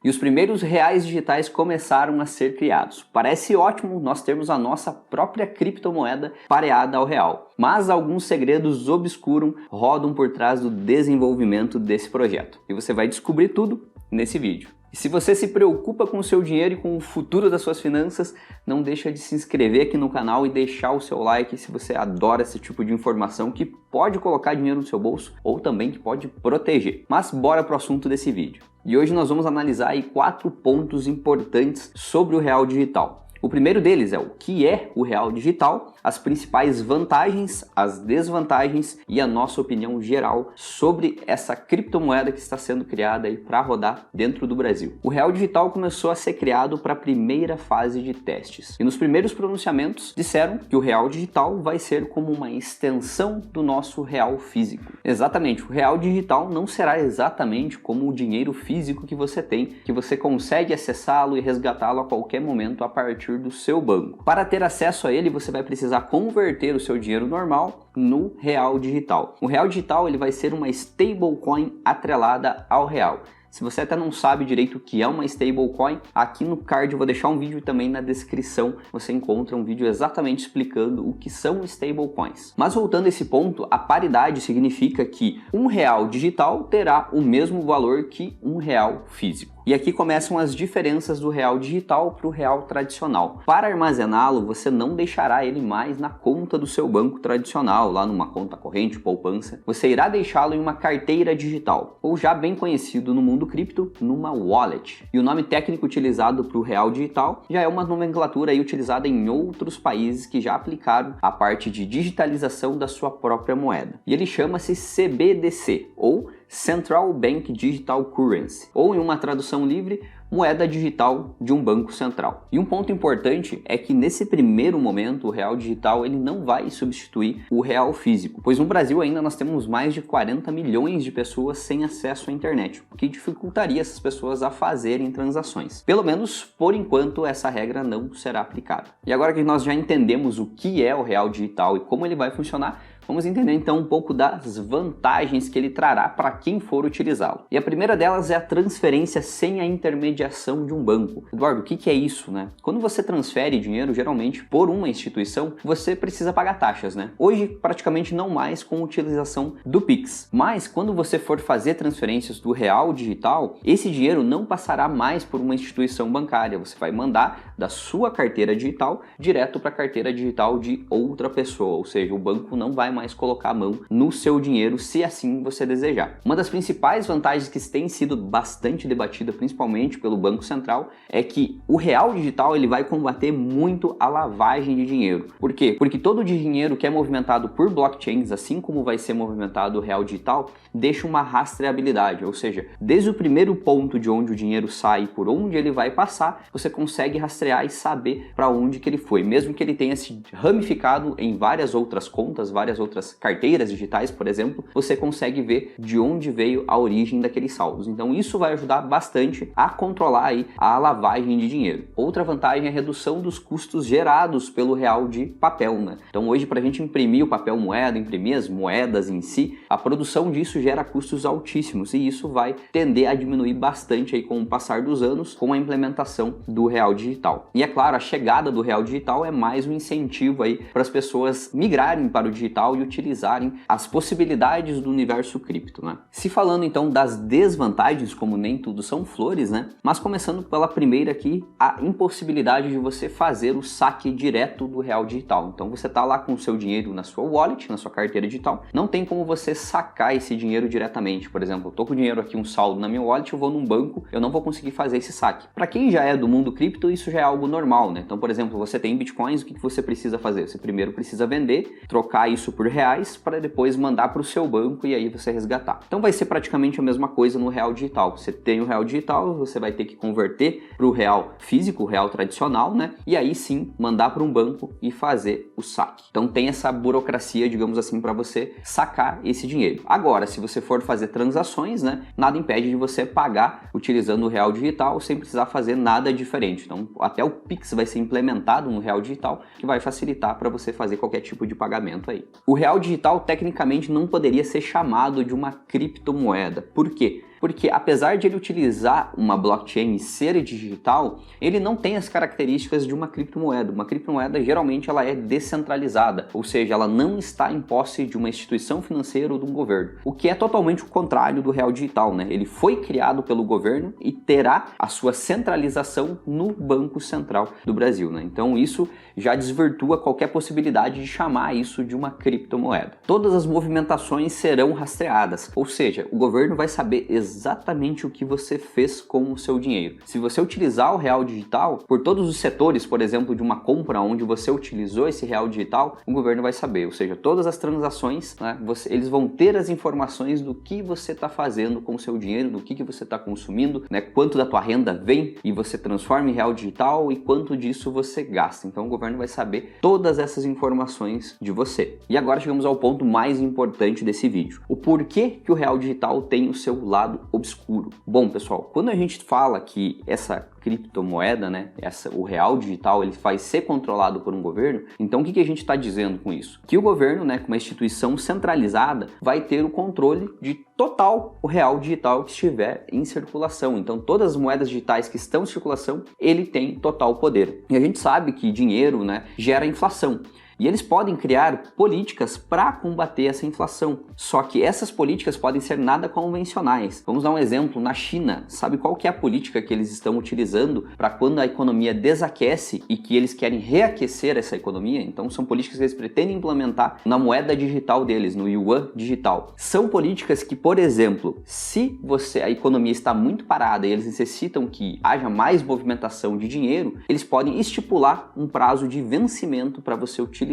e os primeiros reais digitais começaram a ser criados. Parece ótimo nós termos a nossa própria criptomoeda pareada ao real, mas alguns segredos obscuros rodam por trás do desenvolvimento desse projeto, e você vai descobrir tudo nesse vídeo. E se você se preocupa com o seu dinheiro e com o futuro das suas finanças, não deixa de se inscrever aqui no canal e deixar o seu like se você adora esse tipo de informação que pode colocar dinheiro no seu bolso ou também que pode proteger. Mas bora pro assunto desse vídeo. E hoje nós vamos analisar aí 4 pontos importantes sobre o real digital. O primeiro deles é o que é o real digital, as principais vantagens, as desvantagens e a nossa opinião geral sobre essa criptomoeda que está sendo criada aí para rodar dentro do Brasil. O real digital começou a ser criado para a primeira fase de testes e nos primeiros pronunciamentos disseram que o real digital vai ser como uma extensão do nosso real físico. Exatamente, o real digital não será exatamente como o dinheiro físico que você tem, que você consegue acessá-lo e resgatá-lo a qualquer momento a partir do seu banco. Para ter acesso a ele, você vai precisar converter o seu dinheiro normal no real digital. O real digital ele vai ser uma stablecoin atrelada ao real. Se você até não sabe direito o que é uma stablecoin, aqui no card eu vou deixar um vídeo e também na descrição você encontra um vídeo exatamente explicando o que são stablecoins. Mas voltando a esse ponto, a paridade significa que um real digital terá o mesmo valor que um real físico. E aqui começam as diferenças do real digital para o real tradicional. Para armazená-lo, você não deixará ele mais na conta do seu banco tradicional, lá numa conta corrente, poupança. Você irá deixá-lo em uma carteira digital, ou já bem conhecido no mundo cripto, numa wallet. E o nome técnico utilizado para o real digital já é uma nomenclatura aí utilizada em outros países que já aplicaram a parte de digitalização da sua própria moeda. E ele chama-se CBDC, ou Central Bank Digital Currency, ou em uma tradução livre, moeda digital de um banco central. E um ponto importante é que nesse primeiro momento o real digital ele não vai substituir o real físico, pois no Brasil ainda nós temos mais de 40 milhões de pessoas sem acesso à internet, o que dificultaria essas pessoas a fazerem transações. Pelo menos por enquanto essa regra não será aplicada. E agora que nós já entendemos o que é o real digital e como ele vai funcionar, vamos entender então um pouco das vantagens que ele trará para quem for utilizá-lo. E a primeira delas é a transferência sem a intermediação de um banco. Eduardo, o que é isso, né? Quando você transfere dinheiro, geralmente por uma instituição, você precisa pagar taxas, né? Hoje, praticamente não mais com a utilização do Pix. Mas quando você for fazer transferências do real digital, esse dinheiro não passará mais por uma instituição bancária. Você vai mandar da sua carteira digital direto para a carteira digital de outra pessoa, ou seja, o banco não vai mais colocar a mão no seu dinheiro se assim você desejar. Uma das principais vantagens que tem sido bastante debatida, principalmente pelo Banco Central, é que o real digital ele vai combater muito a lavagem de dinheiro. Por quê? Porque todo o dinheiro que é movimentado por blockchains, assim como vai ser movimentado o real digital, deixa uma rastreabilidade, ou seja, desde o primeiro ponto de onde o dinheiro sai, por onde ele vai passar, você consegue rastrear e saber para onde que ele foi, mesmo que ele tenha se ramificado em várias outras contas, várias outras carteiras digitais, por exemplo, você consegue ver de onde veio a origem daqueles saldos. Então isso vai ajudar bastante a controlar aí a lavagem de dinheiro. Outra vantagem é a redução dos custos gerados pelo real de papel, né? Então hoje para a gente imprimir o papel moeda, imprimir as moedas em si, a produção disso gera custos altíssimos e isso vai tender a diminuir bastante aí com o passar dos anos com a implementação do real digital. E é claro, a chegada do real digital é mais um incentivo aí para as pessoas migrarem para o digital e utilizarem as possibilidades do universo cripto, né? Se falando então das desvantagens, como nem tudo são flores, né? Mas começando pela primeira aqui, a impossibilidade de você fazer o saque direto do real digital. Então você tá lá com o seu dinheiro na sua wallet, na sua carteira digital, não tem como você sacar esse dinheiro diretamente. Por exemplo, eu tô com o dinheiro aqui, um saldo na minha wallet, eu vou num banco, eu não vou conseguir fazer esse saque. Para quem já é do mundo cripto, isso já é algo normal, né? Então, por exemplo, você tem bitcoins, o que você precisa fazer? Você primeiro precisa vender, trocar isso por reais para depois mandar para o seu banco e aí você resgatar. Então vai ser praticamente a mesma coisa no real digital. Você tem o real digital, você vai ter que converter para o real físico, o real tradicional, né? E aí sim mandar para um banco e fazer o saque. Então tem essa burocracia, digamos assim, para você sacar esse dinheiro. Agora, se você for fazer transações, né? Nada impede de você pagar utilizando o real digital sem precisar fazer nada diferente. Então até o Pix vai ser implementado no real digital, que vai facilitar para você fazer qualquer tipo de pagamento aí. O real digital tecnicamente não poderia ser chamado de uma criptomoeda. Por quê? Porque apesar de ele utilizar uma blockchain e ser digital, ele não tem as características de uma criptomoeda. Uma criptomoeda geralmente ela é descentralizada, ou seja, ela não está em posse de uma instituição financeira ou de um governo, o que é totalmente o contrário do real digital, né? Ele foi criado pelo governo e terá a sua centralização no Banco Central do Brasil, né? Então isso já desvirtua qualquer possibilidade de chamar isso de uma criptomoeda. Todas as movimentações serão rastreadas, ou seja, o governo vai saber exatamente o que você fez com o seu dinheiro. Se você utilizar o real digital, por todos os setores, por exemplo, de uma compra onde você utilizou esse real digital, o governo vai saber, ou seja, todas as transações, né, eles vão ter as informações do que você está fazendo com o seu dinheiro, do que você está consumindo, né, quanto da tua renda vem e você transforma em real digital e quanto disso você gasta. Então o governo vai saber todas essas informações de você. E agora chegamos ao ponto mais importante desse vídeo. O porquê que o real digital tem o seu lado obscuro. Bom, pessoal, quando a gente fala que essa criptomoeda, né, o real digital, ele vai ser controlado por um governo, então o que a gente está dizendo com isso? Que o governo, né, com uma instituição centralizada, vai ter o controle de total o real digital que estiver em circulação. Então todas as moedas digitais que estão em circulação, ele tem total poder. E a gente sabe que dinheiro, né, gera inflação. E eles podem criar políticas para combater essa inflação. Só que essas políticas podem ser nada convencionais. Vamos dar um exemplo. Na China, sabe qual que é a política que eles estão utilizando para quando a economia desaquece e que eles querem reaquecer essa economia? Então são políticas que eles pretendem implementar na moeda digital deles, no yuan digital. São políticas que, por exemplo, se a economia está muito parada e eles necessitam que haja mais movimentação de dinheiro, eles podem estipular um prazo de vencimento para você utilizar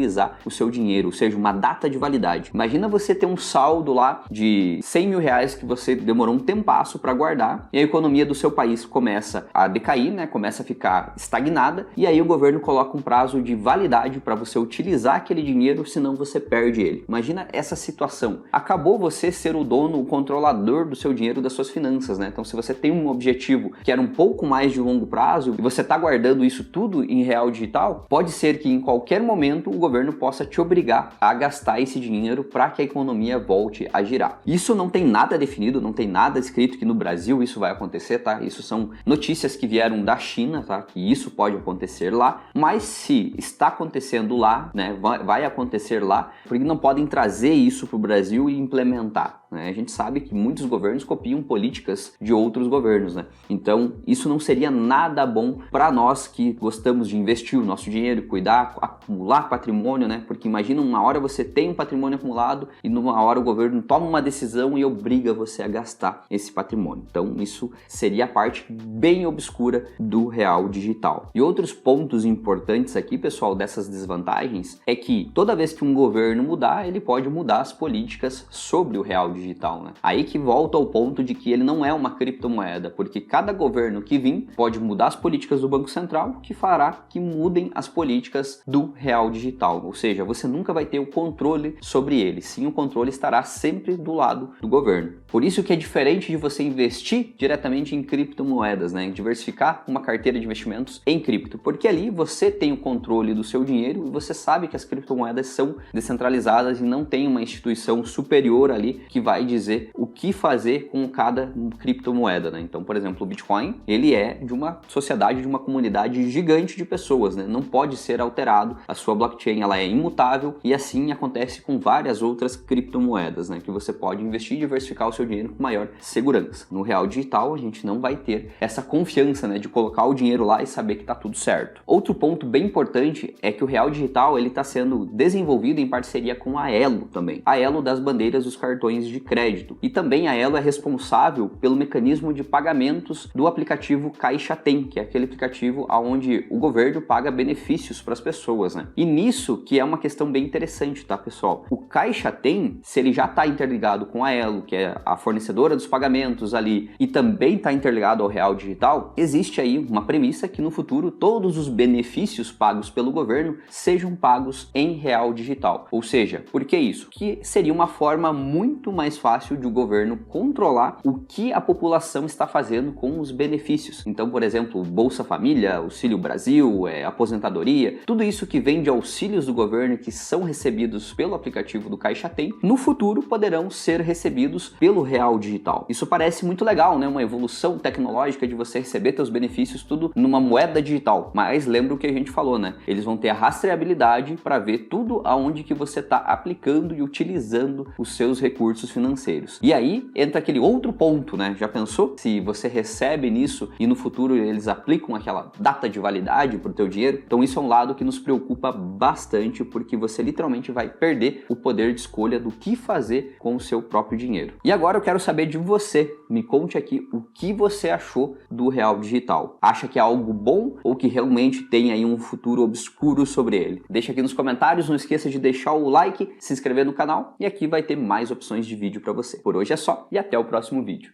o seu dinheiro, ou seja, uma data de validade. Imagina você ter um saldo lá de 100 mil reais que você demorou um tempasso para guardar e a economia do seu país começa a decair, né? Começa a ficar estagnada e aí o governo coloca um prazo de validade para você utilizar aquele dinheiro, senão você perde ele. Imagina essa situação. Acabou você ser o dono, o controlador do seu dinheiro, das suas finanças, né? Então se você tem um objetivo que era um pouco mais de longo prazo e você está guardando isso tudo em real digital, pode ser que em qualquer momento o governo possa te obrigar a gastar esse dinheiro para que a economia volte a girar. Isso não tem nada definido, não tem nada escrito que no Brasil isso vai acontecer, tá? Isso são notícias que vieram da China, tá? Que isso pode acontecer lá, mas se está acontecendo lá, né? Vai acontecer lá, porque não podem trazer isso para o Brasil e implementar, né? A gente sabe que muitos governos copiam políticas de outros governos, né? Então isso não seria nada bom para nós que gostamos de investir o nosso dinheiro, cuidar, acumular patrimônio, né? Porque imagina, uma hora você tem um patrimônio acumulado e numa hora o governo toma uma decisão e obriga você a gastar esse patrimônio. Então isso seria a parte bem obscura do real digital. E outros pontos importantes aqui, pessoal, dessas desvantagens é que toda vez que um governo mudar, ele pode mudar as políticas sobre o real digital, né? Aí que volta ao ponto de que ele não é uma criptomoeda, porque cada governo que vir pode mudar as políticas do Banco Central, que fará que mudem as políticas do real digital, ou seja, você nunca vai ter o controle sobre ele, sim, o controle estará sempre do lado do governo. Por isso que é diferente de você investir diretamente em criptomoedas, né? Diversificar uma carteira de investimentos em cripto, porque ali você tem o controle do seu dinheiro e você sabe que as criptomoedas são descentralizadas e não tem uma instituição superior ali que vai dizer o que fazer com cada criptomoeda, né? Então, por exemplo, o Bitcoin, ele é de uma sociedade, de uma comunidade gigante de pessoas, né? Não pode ser alterado, a sua blockchain ela é imutável e assim acontece com várias outras criptomoedas, né? Que você pode investir e diversificar o seu dinheiro com maior segurança. No real digital, a gente não vai ter essa confiança, né? De colocar o dinheiro lá e saber que tá tudo certo. Outro ponto bem importante é que o real digital ele está sendo desenvolvido em parceria com a Elo também. A Elo das bandeiras dos cartões de crédito. E também a Elo é responsável pelo mecanismo de pagamentos do aplicativo Caixa Tem, que é aquele aplicativo onde o governo paga benefícios para as pessoas, né? E nisso que é uma questão bem interessante, tá, pessoal? O Caixa Tem, se ele já está interligado com a Elo, que é a fornecedora dos pagamentos ali, e também está interligado ao real digital, existe aí uma premissa que no futuro todos os benefícios pagos pelo governo sejam pagos em real digital. Ou seja, por que isso? Que seria uma forma muito mais fácil de o governo controlar o que a população está fazendo com os benefícios. Então, por exemplo, Bolsa Família, Auxílio Brasil, aposentadoria, tudo isso que vem de auxílios do governo que são recebidos pelo aplicativo do Caixa Tem, no futuro poderão ser recebidos pelo real digital. Isso parece muito legal, né? Uma evolução tecnológica de você receber seus benefícios tudo numa moeda digital. Mas lembra o que a gente falou, né? Eles vão ter a rastreabilidade para ver tudo aonde que você está aplicando e utilizando os seus recursos financeiros. E aí entra aquele outro ponto, né? Já pensou? Se você recebe nisso e no futuro eles aplicam aquela data de validade para o teu dinheiro? Então isso é um lado que nos preocupa bastante, porque você literalmente vai perder o poder de escolha do que fazer com o seu próprio dinheiro. E agora eu quero saber de você. Me conte aqui o que você achou do real digital. Acha que é algo bom ou que realmente tem aí um futuro obscuro sobre ele? Deixa aqui nos comentários, não esqueça de deixar o like, se inscrever no canal e aqui vai ter mais opções de vídeo para você. Por hoje é só e até o próximo vídeo.